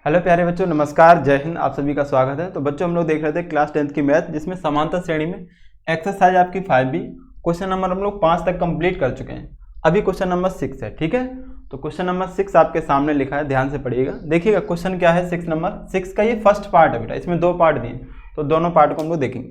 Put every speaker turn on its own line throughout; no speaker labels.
Hello प्यारे बच्चों, नमस्कार, जय हिंद। आप सभी का स्वागत है। तो बच्चों, हम लोग देख रहे थे क्लास 10th की मैथ, जिसमें समांतर श्रेणी में एक्सरसाइज आपकी 5B क्वेश्चन नंबर हम लोग 5 तक कंप्लीट कर चुके हैं। अभी क्वेश्चन नंबर 6 है। ठीक है, तो क्वेश्चन नंबर 6 आपके सामने लिखा है, ध्यान से पढ़िएगा। देखिएगा क्वेश्चन क्या है। 6 नंबर 6 का ये फर्स्ट पार्ट है बेटा, इसमें 2 पार्ट दिए, तो दोनों पार्ट को हम लोग देखेंगे।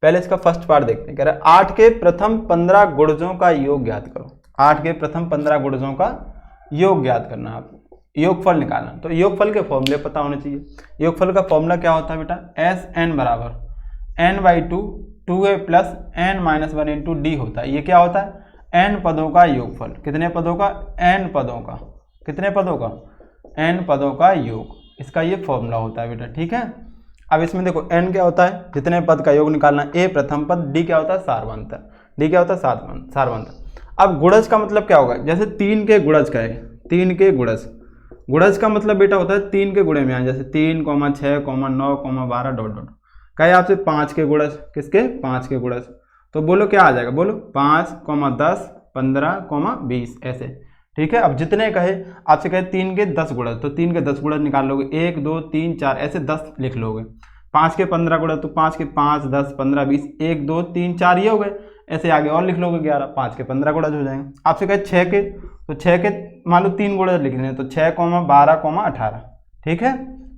पहले इसका फर्स्ट पार्ट देखते हैं। कह रहा है 8 के प्रथम 15 गुणजों का योग ज्ञात करो। 8 के प्रथम 15 गुणजों का योग ज्ञात करना है आपको, योगफल निकालना। तो योगफल के फॉर्मूले पता होने चाहिए। योगफल का फॉर्मूला क्या होता है बेटा? एस एन बराबर N by two 2a plus N minus 1 into D होता है। ये क्या होता है? एन पदों का योगफल। कितने पदों का? एन पदों का। कितने पदों का? एन पदों का योग। इसका ये फॉर्मूला होता है बेटा। ठीक है, अब इसमें देखो एन क्या होता है? जितने पद का योग निकालना। ए प्रथम पद, डी क्या होता है? सारवंत। डी क्या होता है? सारवंत। अब गुणज का मतलब क्या होगा? जैसे 3 के गुणज का है, 3 के गुणज। गुणज का मतलब बेटा होता है 3 के गुणे में आए, जैसे 3, 6, 9, 12 डॉट डॉट। कहे आपसे 5 के गुणज। किसके? 5 के गुणज। तो बोलो क्या आ जाएगा? बोलो 5, 10, 15, 20 ऐसे। ठीक है, अब जितने कहे आपसे कहे 3 के 10 गुणज, तो 3 के 10 गुणज निकाल लोगे। 1, 2, 3, 4 ऐसे 10 लिख लोगे। 5 के 15 गुणज, तो 5 के 5, 10, 15, 20, 1, 2, 3, 4 ये हो गए। ऐसे आगे और लिख लोगे 11। 5 के 15 गुणज हो जाएंगे। आपसे कहे 6 के, तो 6 के मान लो 3 गुणज लिखने हैं, तो 6, 12, 18। ठीक है,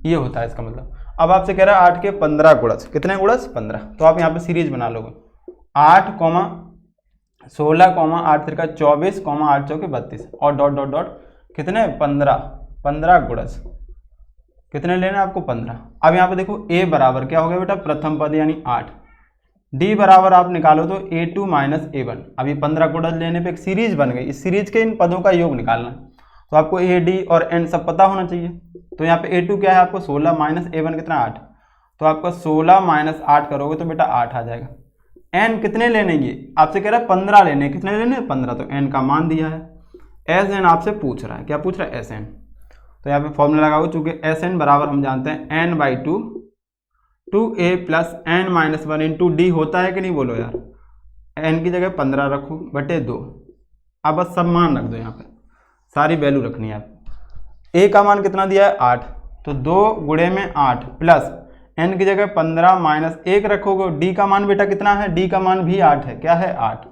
ये होता है इसका मतलब। अब आपसे कह रहा है 8 के 15 गुणज। कितने गुणज? 15। तो आप यहाँ पे सीरीज बना लोगे 8, 16, 8 तिरका 24, 8 चौके 32 और डॉट डॉट डॉट। कितने? 15 गुणज। कितने लेने आपको? 15। अब यहाँ पे देखो ए बराबर क्या हो गया बेटा? प्रथम पद यानी 8। डी बराबर आप निकालो तो a2 माइनस a1। अब ये 15 गुणज लेने पे एक सीरीज बन गई। इस सीरीज के इन पदों का योग निकालना, तो आपको a, d और n सब पता होना चाहिए। तो यहाँ पे a2 क्या है आपको? 16 माइनस a1 कितना? 8। तो आपका 16 माइनस 8 करोगे तो बेटा 8 आ जाएगा। n कितने लेने? ये आपसे कह रहा है 15 लेने। कितने लेने? 15। तो n का मान दिया है। एस एन आपसे पूछ रहा है। क्या पूछ रहा है? S N. तो यहाँ पे फॉर्मूला लगाओ, चूंकि एस एन बराबर हम जानते हैं n by 2a plus N minus 1 into D होता है कि नहीं? बोलो यार। n की जगह 15 रखो बटे 2। अब बस सब मान रख दो, यहाँ पे सारी वैल्यू रखनी है आप। a का मान कितना दिया है? 8। तो 2 गुणे में 8 प्लस n की जगह 15 माइनस 1 रखोगे। d का मान बेटा कितना है? d का मान भी 8 है। क्या है? 8।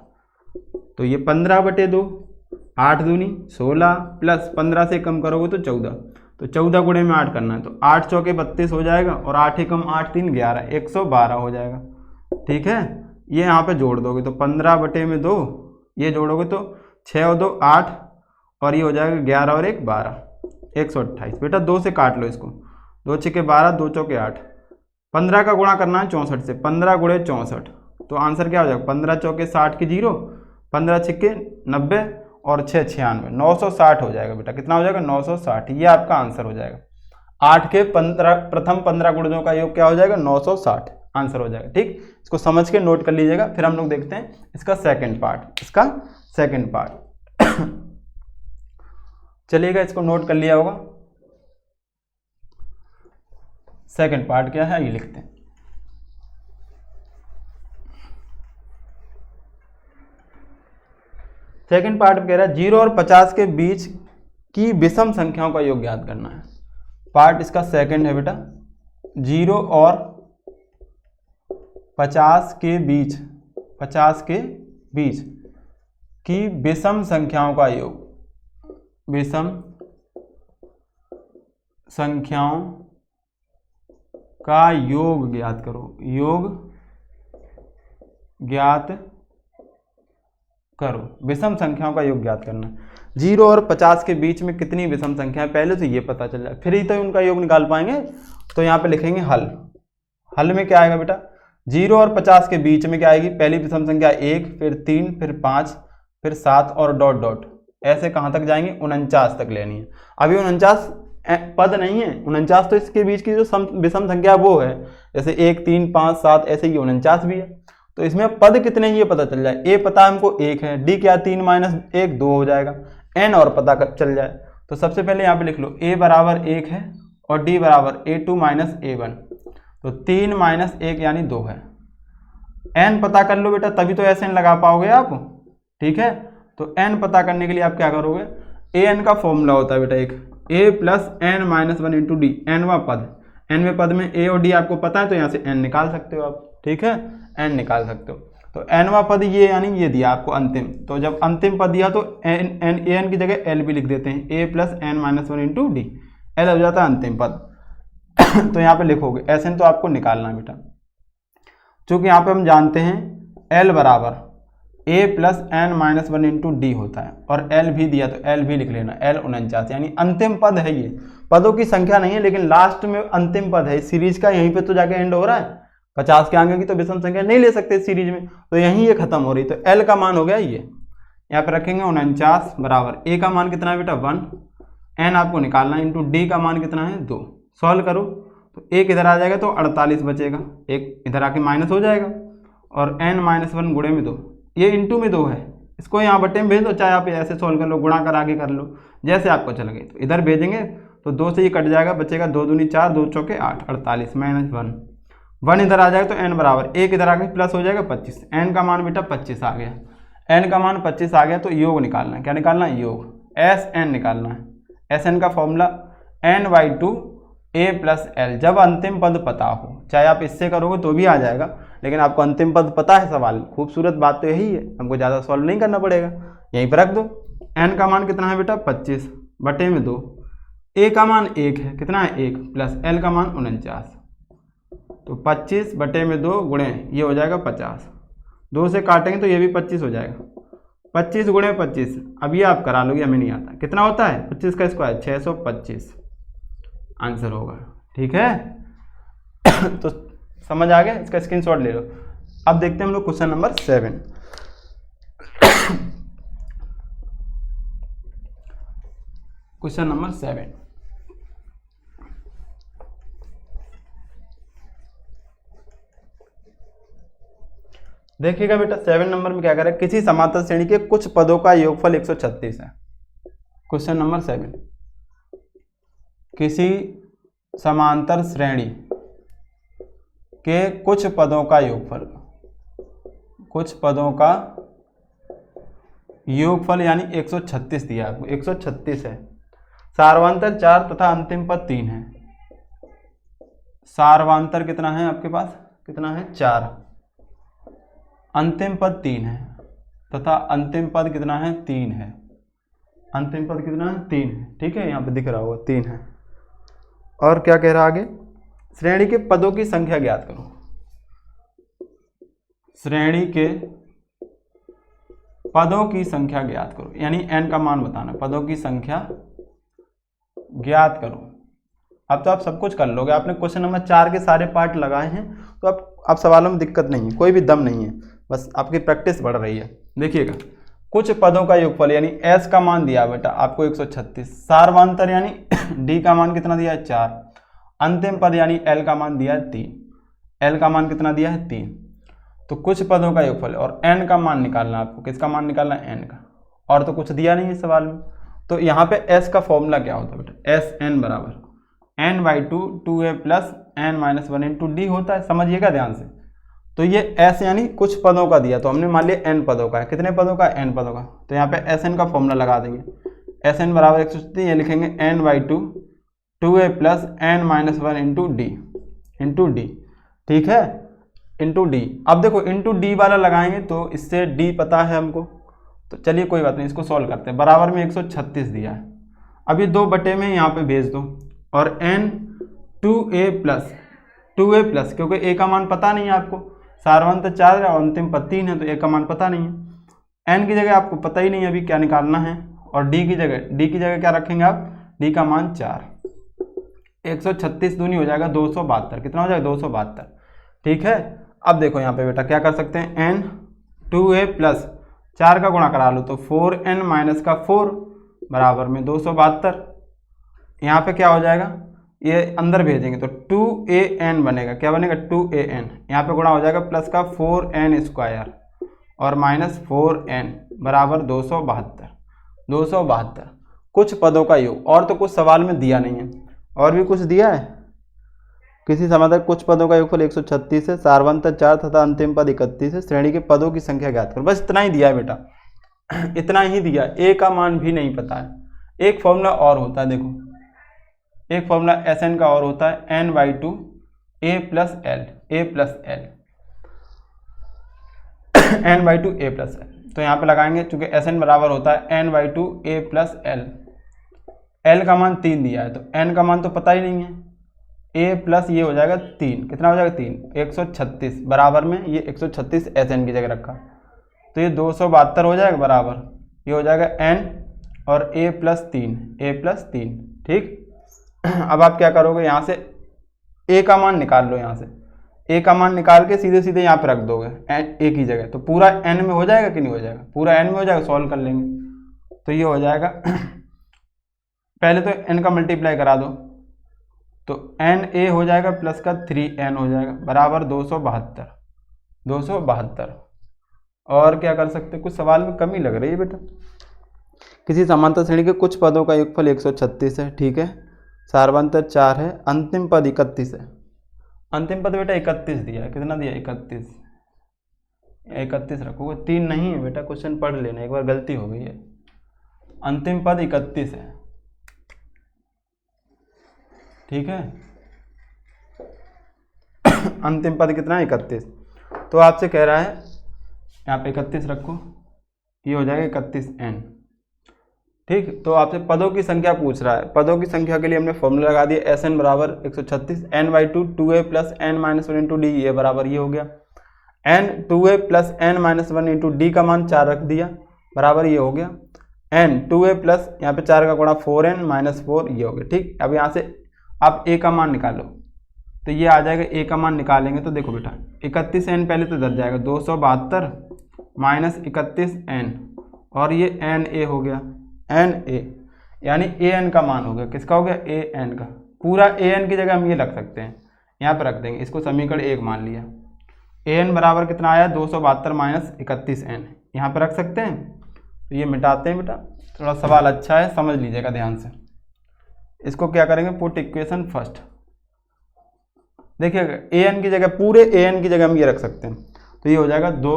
तो ये 15 बटे 2, 8 दूनी 16 प्लस 15 से कम करोगे तो 14। तो 14 गुणे में 8 करना है, तो 8 चौके 32 हो जाएगा और 8 एकम 8 3 11, 112 हो जाएगा। ठीक है, ये यहाँ पे जोड़ दोगे तो 15 बटे में 2, ये जोड़ोगे तो 6 और 2 8 और ये हो जाएगा 11 और 1 12, 128। बेटा 2 से काट लो इसको। 2 छिके 12, 2 चौके 8। 15 का गुणा करना है 64 से। 15 गुणे 64, तो आंसर क्या हो जाएगा? 15 चौके 60 की 0, 15 छिके 90 और 6 96, 960 हो जाएगा बेटा। कितना हो जाएगा? 960। ये आपका आंसर हो जाएगा। 8 के प्रथम 15 गुणजों का योग क्या हो जाएगा? 960 आंसर हो जाएगा। ठीक, इसको समझ के नोट कर लीजिएगा। फिर हम लोग देखते हैं इसका सेकंड पार्ट। चलिएगा, इसको नोट कर लिया होगा। सेकंड पार्ट क्या है ये लिखते हैं। सेकंड पार्ट कह रहा है 0 और 50 के बीच की विषम संख्याओं का योग ज्ञात करना है। पार्ट इसका सेकंड है बेटा। 0 और 50 के बीच की विषम संख्याओं का योग। विषम संख्याओं का योग ज्ञात करो। योग ज्ञात करो। विषम संख्याओं का योग ज्ञात करना। 0 और 50 के बीच में कितनी विषम संख्या है पहले तो ये पता चल जाए, फिर ही तो उनका योग निकाल पाएंगे। तो यहाँ पे लिखेंगे हल। हल में क्या आएगा बेटा? 0 और 50 के बीच में क्या आएगी? पहली विषम संख्या 1, फिर 3, फिर 5, फिर 7 और डॉट डॉट। ऐसे कहाँ तक जाएंगे? 49 तक लेनी है। अभी 49 पद नहीं है, 49 तो इसके बीच की जो विषम संख्या वो है। जैसे 1, 3, 5, 7 ऐसे ये 49 भी है। तो इसमें पद कितने ये पता चल जाए। ए पता हमको 1 है, डी क्या 3 माइनस 1 2 हो जाएगा, एन और पता चल जाए। तो सबसे पहले यहाँ पे लिख लो ए बराबर 1 है और डी बराबर a2 माइनस a1। तो 3 माइनस 1 यानी 2 है। एन पता कर लो बेटा, तभी तो एस एन लगा पाओगे आप। ठीक है, तो एन पता करने के लिए आप क्या करोगे? ए एन का फॉर्मूला होता है बेटा एक, a plus N minus one into d, एनवा पद, एनवें पद में ए और डी आपको पता है तो यहाँ से एन निकाल सकते हो आप, ठीक है, एन निकाल सकते हो। तो एनवा पद ये यानी ये दिया आपको अंतिम, तो जब अंतिम पद दिया तो एन की जगह एल भी लिख देते हैं, a plus N minus one into d, l हो जाता है अंतिम पद। तो यहाँ पे लिखोगे एस एन तो आपको निकालना है बेटा, चूँकि यहाँ पे हम जानते हैं एल बराबर a plus N minus one into D होता है, और एल भी दिया तो एल भी लिख लेना, एल 49 यानी अंतिम पद है ये, पदों की संख्या नहीं है लेकिन लास्ट में अंतिम पद है सीरीज का, यहीं पे तो जाके एंड हो रहा है, 50 के आगे की तो विषम संख्या नहीं ले सकते सीरीज में, तो यहीं ये खत्म हो रही, तो एल का मान हो गया ये, यहाँ पे रखेंगे 49 बराबर ए का मान कितना है बेटा 1, एन आपको निकालना है, इंटू डी का मान कितना है 2, सॉल्व करो तो एक इधर आ जाएगा तो 48 बचेगा, एक इधर आके माइनस हो जाएगा, और एन माइनस वन गुणे में 2, ये इंटू में 2 है, इसको यहाँ बटे में भेज दो, चाहे आप ऐसे सॉल्व कर लो, गुणा कर आगे कर लो, जैसे आपको चल गए, तो इधर भेजेंगे तो 2 से ये कट जाएगा, बचेगा 2 दूनी 4, 2 चौके 8, 48 माइनस 1 इधर आ जाएगा तो एन बराबर एक इधर आ गया प्लस हो जाएगा 25, एन का मान बेटा 25 आ गया, एन का मान 25 आ गया, तो योग निकालना है, क्या निकालना है योग, एस एन निकालना है, एस एन का formula n/2 a plus L, जब अंतिम पद पता हो, चाहे आप इससे करोगे तो भी आ जाएगा, लेकिन आपको अंतिम पद पता है, सवाल खूबसूरत बात तो यही है, हमको ज़्यादा सॉल्व नहीं करना पड़ेगा, यहीं पर रख दो, n का मान कितना है बेटा 25 बटे में 2, a का मान 1 है, कितना है 1 प्लस l का मान 49, तो 25 बटे में 2 गुणे ये हो जाएगा 50, 2 से काटेंगे तो ये भी 25 हो जाएगा, 25 गुणे 25, अब ये आप करा लोगे, हमें नहीं आता कितना होता है 25 का स्क्वायर 625 आंसर होगा, ठीक है। तो समझ आ गया, इसका स्क्रीनशॉट ले लो। अब देखते हैं हम लोग क्वेश्चन नंबर 7। क्वेश्चन नंबर 7, देखिएगा बेटा 7 नंबर में क्या करें, किसी समांतर श्रेणी के कुछ पदों का योगफल 136 है। क्वेश्चन नंबर 7, किसी समांतर श्रेणी के कुछ पदों का योगफल, कुछ पदों का योगफल यानी 136 दिया आपको, 136 है, सार्वांतर 4 तथा अंतिम पद 3 है, सार्वांतर कितना है आपके पास, कितना है 4, अंतिम पद 3 है, तथा अंतिम पद कितना है 3 है, अंतिम पद कितना है 3 है, ठीक है, यहाँ पे दिख रहा होगा 3 है। और क्या कह रहा है आगे, श्रेणी के पदों की संख्या ज्ञात करो, श्रेणी के पदों की संख्या ज्ञात करो, यानी n का मान बताना, पदों की संख्या ज्ञात करो। अब तो आप सब कुछ कर लोगे, आपने क्वेश्चन नंबर 4 के सारे पार्ट लगाए हैं, तो अब सवालों में दिक्कत नहीं है, कोई भी दम नहीं है, बस आपकी प्रैक्टिस बढ़ रही है। देखिएगा कुछ पदों का योगफल यानी s का मान दिया बेटा आपको 136, सार्वांतर यानी d का मान कितना दिया है 4, अंतिम पद यानी l का मान दिया है 3, l का मान कितना दिया है 3, तो कुछ पदों का योगफल और n का मान निकालना, आपको किसका मान निकालना है n का, और तो कुछ दिया नहीं है सवाल में। तो यहाँ पे s का फॉर्मूला क्या होता है बेटा, एस एन बराबर n/2 2a plus n minus 1 into D होता है, समझिएगा ध्यान से। तो ये s यानी कुछ पदों का दिया, तो हमने मान लिया n पदों का है, कितने पदों का, n पदों का, तो यहाँ पे एस एन का फॉर्मूला लगा देंगे, एस एन बराबर 136, ये लिखेंगे n/2 2a plus n minus 1 into D, ठीक है, इंटू डी। अब देखो इंटू डी वाला लगाएंगे तो इससे d पता है हमको, तो चलिए कोई बात नहीं, इसको सॉल्व करते हैं। बराबर में 136 दिया है, अभी 2 बटे में यहाँ पे भेज दो, और n 2a प्लस क्योंकि a का मान पता नहीं है आपको, सार्वंतर 4 है और अंतिम पद 3 है, तो a का मान पता नहीं है, n की जगह आपको पता ही नहीं है अभी क्या निकालना है, और d की जगह क्या रखेंगे आप, d का मान 4, 136 दूनी हो जाएगा 272, कितना हो जाएगा 272, ठीक है। अब देखो यहाँ पे बेटा क्या कर सकते हैं, n 2a प्लस 4 का गुणा करा लो तो 4n माइनस का 4 बराबर में 272, यहाँ पे क्या हो जाएगा, ये अंदर भेजेंगे तो 2an बनेगा, क्या बनेगा 2an, यहाँ पे गुणा हो जाएगा प्लस का 4n स्क्वायर और माइनस 4n बराबर 272, कुछ पदों का योग, और तो कुछ सवाल में दिया नहीं है, और भी कुछ दिया है, किसी समांतर कुछ पदों का योगफल 136 है, सार्वंतर 4 तथा अंतिम पद 31 है, श्रेणी के पदों की संख्या ज्ञात करो, बस इतना ही दिया है बेटा, इतना ही दिया, a का मान भी नहीं पता है। एक फॉर्मूला और होता है, देखो एक फॉर्मूला एस एन का और होता है n/2 a plus L, n/2 a plus L. तो यहाँ पे लगाएंगे, चूंकि एस एन बराबर होता है n/2 a plus L. L का मान 3 दिया है तो n का मान तो पता ही नहीं है, a प्लस ये हो जाएगा 3, कितना हो जाएगा 3, 136 बराबर में ये 136 एस एन की जगह रखा, तो ये 272 हो जाएगा बराबर, ये हो जाएगा n और a प्लस 3, ठीक। अब आप क्या करोगे, यहाँ से a का मान निकाल लो, यहाँ से a का मान निकाल के सीधे सीधे यहाँ पे रख दोगे a की जगह, तो पूरा n में हो जाएगा कि नहीं हो जाएगा, पूरा n में हो जाएगा, सॉल्व कर लेंगे तो ये हो जाएगा पहले तो n का मल्टीप्लाई करा दो, तो n a हो जाएगा प्लस का 3n हो जाएगा बराबर 272। और क्या कर सकते, कुछ सवाल में कमी लग रही है बेटा। किसी समांतर श्रेणी के कुछ पदों का योगफल 136 है, ठीक है, सारवांतर 4 है, अंतिम पद 31 है। अंतिम पद बेटा 31 दिया है, कितना दिया 31 रखोगे, 3 नहीं है बेटा, क्वेश्चन पढ़ लेना, एक बार गलती हो गई है, अंतिम पद 31 है, ठीक है। अंतिम पद कितना है 31, तो आपसे कह रहा है यहाँ पे 31 रखो, ये हो जाएगा 31n, ठीक। तो आपसे पदों की संख्या पूछ रहा है, पदों की संख्या के लिए हमने फॉर्मूला लगा दिया, एस एन बराबर 136 n/2 2a plus n - 1 into D, ये बराबर ये हो गया n 2a plus n - 1 into D का मान 4 रख दिया बराबर ये हो गया n 2a प्लस यहाँ पे 4 का गुणा 4n - 4, ये हो गया, ठीक। अब यहाँ से आप a का मान निकालो, तो ये आ जाएगा, a का मान निकालेंगे तो देखो बेटा 31n पहले तो दब जाएगा, 272 माइनस 31n और ये n a हो गया, n a यानी a n का मान हो गया, किसका हो गया a n का, पूरा a n की जगह हम ये रख सकते हैं, यहाँ पर रख देंगे, इसको समीकरण 1 मान लिया, a n बराबर कितना आया 272 माइनस 31n, यहाँ पर रख सकते हैं। तो ये मिटाते हैं बेटा, थोड़ा सवाल अच्छा है, समझ लीजिएगा ध्यान से। इसको क्या करेंगे, पुट इक्वेशन फर्स्ट, देखिएगा a n की जगह, पूरे a n की जगह हम ये रख सकते हैं, तो ये हो जाएगा 2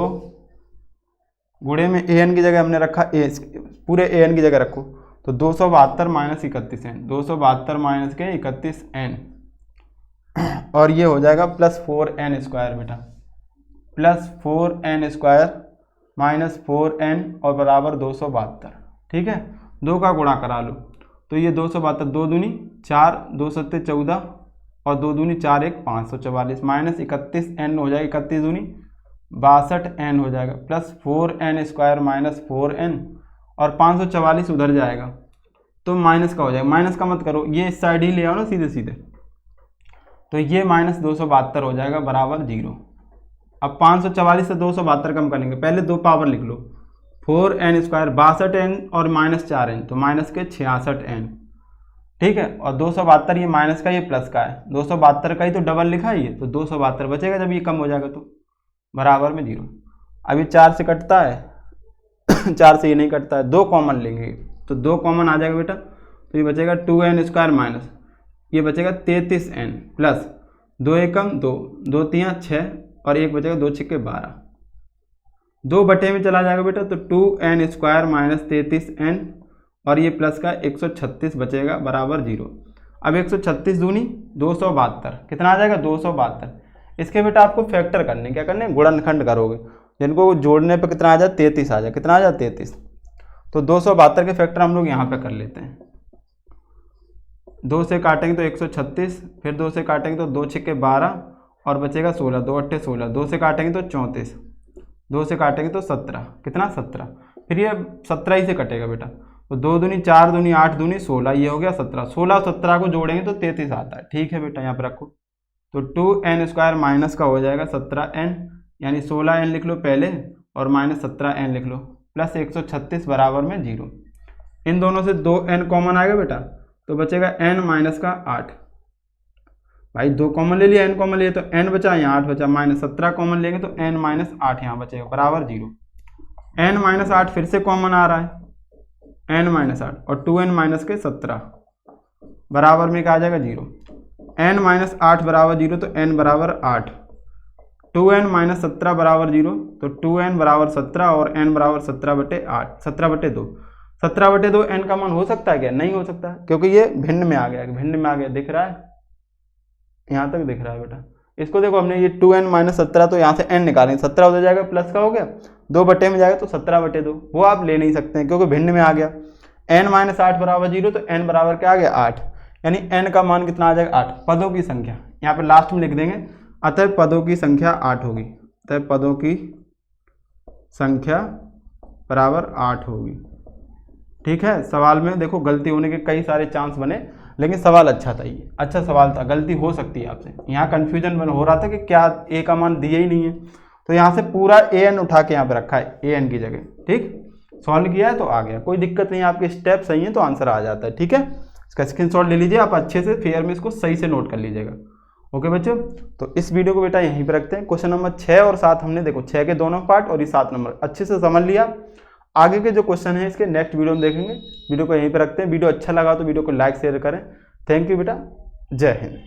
गुणे में a n की जगह हमने रखा a, पूरे a n की जगह रखो, तो 272 माइनस 31n, 272 माइनस के 31n, और ये हो जाएगा प्लस 4n स्क्वायर बेटा, plus 4n square minus 4n और बराबर 272, ठीक है। 2 का गुणा करा लो, तो ये 272, 2 दूनी 4, 2 सत्ते 14 और 2 दूनी 4 1 544 माइनस 31n हो जाएगा, 31 दूनी 62n हो जाएगा, plus 4n square minus 4n और 544 उधर जाएगा तो माइनस का हो जाएगा, माइनस का मत करो, ये इस साइड ही ले आओ ना सीधे सीधे, तो ये माइनस 272 हो जाएगा बराबर 0। अब 544 से 272 कम करेंगे, पहले 2 पावर लिख लो, 4n स्क्वायर 62n और माइनस 4n, तो माइनस के 66n, ठीक है। और 272 ये माइनस का, ये प्लस का है, 272 का ही तो डबल लिखा है ये, तो 272 बचेगा जब ये कम हो जाएगा तो बराबर में 0। अब ये 4 से कटता है 4 से ये नहीं कटता है, 2 कॉमन लेंगे तो 2 कॉमन आ जाएगा बेटा, तो ये बचेगा 2n स्क्वायर माइनस ये बचेगा 33n प्लस 2 एकम 2, 2 तियाँ 6 और 1 बचेगा 2 छिक्के 12, 2 बटे में चला जाएगा बेटा, तो 2n स्क्वायर माइनस 33n और ये प्लस का 136 बचेगा बराबर 0। अब 136 दूनी 272, कितना आ जाएगा 272। इसके बेटा आपको फैक्टर करने, क्या करने, गुणनखंड करोगे, जिनको जोड़ने पे कितना आ जाए 33 आ जाए, कितना आ जाए 33, तो 272 के फैक्टर हम लोग यहाँ पे कर लेते हैं। 2 से काटेंगे तो 136, फिर 2 से काटेंगे तो 2 छिक्के 12 और बचेगा 16, 2 अट्ठे 16, 2 से काटेंगे तो 34, 2 से काटेंगे तो 17, कितना 17, फिर ये 17 ही से कटेगा बेटा, तो 2 दूनी 4 दूनी 8 दूनी 16, ये हो गया 17, 16 और 17 को जोड़ेंगे तो 33 आता है, ठीक है बेटा। यहाँ पर रखो, तो 2n स्क्वायर माइनस का हो जाएगा 17n, यानी 16n लिख लो पहले और माइनस 17n लिख लो, प्लस 136 बराबर में 0। इन दोनों से 2n कॉमन आएगा बेटा, तो बचेगा n माइनस का 8, भाई 2 कॉमन ले लिया, n कॉमन लिया तो n बचा, यहाँ 8 बचा, माइनस 17 कॉमन लेंगे तो n माइनस 8 यहाँ बचेगा बराबर 0। n माइनस 8 फिर से कॉमन आ रहा है, n माइनस 8 और 2n माइनस के 17 बराबर में क्या आ जाएगा 0, n माइनस 8 बराबर 0, तो n बराबर 8, 2n माइनस 17 बराबर 0, तो 2n बराबर 17 और n बराबर 17 बटे 8, 17 बटे 2, 17/2 n का मान हो सकता है क्या? नहीं हो सकता, क्योंकि ये भिन्न में आ गया, भिन्न में आ गया, दिख रहा है, यहाँ तक दिख रहा है बेटा। इसको देखो हमने ये 2n - 17, तो यहाँ से n निकालेंगे, 17 उधर जाएगा प्लस का हो गया, 2 बटे में जाएगा तो 17/2, वो आप ले नहीं सकते हैं क्योंकि भिन्न में आ गया। n - 8 बराबर 0, तो n बराबर क्या आ गया 8, यानी n का मान कितना आ जाएगा 8, पदों की संख्या यहाँ पे लास्ट में लिख देंगे, अतः पदों की संख्या 8 होगी, अतः पदों की संख्या बराबर 8 होगी। ठीक है, सवाल में देखो गलती होने के कई सारे चांस बने, लेकिन सवाल अच्छा था, ये अच्छा सवाल था, गलती हो सकती है आपसे। यहाँ कन्फ्यूजन बन हो रहा था कि क्या a का मान दिया ही नहीं है, तो यहाँ से पूरा an उठा के यहाँ पे रखा है an की जगह। ठीक, सॉल्व किया है तो आ गया, कोई दिक्कत नहीं, आपके स्टेप सही है तो आंसर आ जाता है। ठीक है, इसका स्क्रीनशॉट ले लीजिए, आप अच्छे से फेयर में इसको सही से नोट कर लीजिएगा। ओके बच्चों, तो इस वीडियो को बेटा यहीं पे रखते हैं। क्वेश्चन नंबर 6 और 7 हमने देखो 6 के दोनों पार्ट और ये 7 नंबर अच्छे से समझ लिया। आगे के जो क्वेश्चन है इसके नेक्स्ट वीडियो में देखेंगे। वीडियो को यहीं पे रखते हैं। वीडियो अच्छा लगा तो वीडियो को लाइक शेयर करें। थैंक यू बेटा, जय हिंद।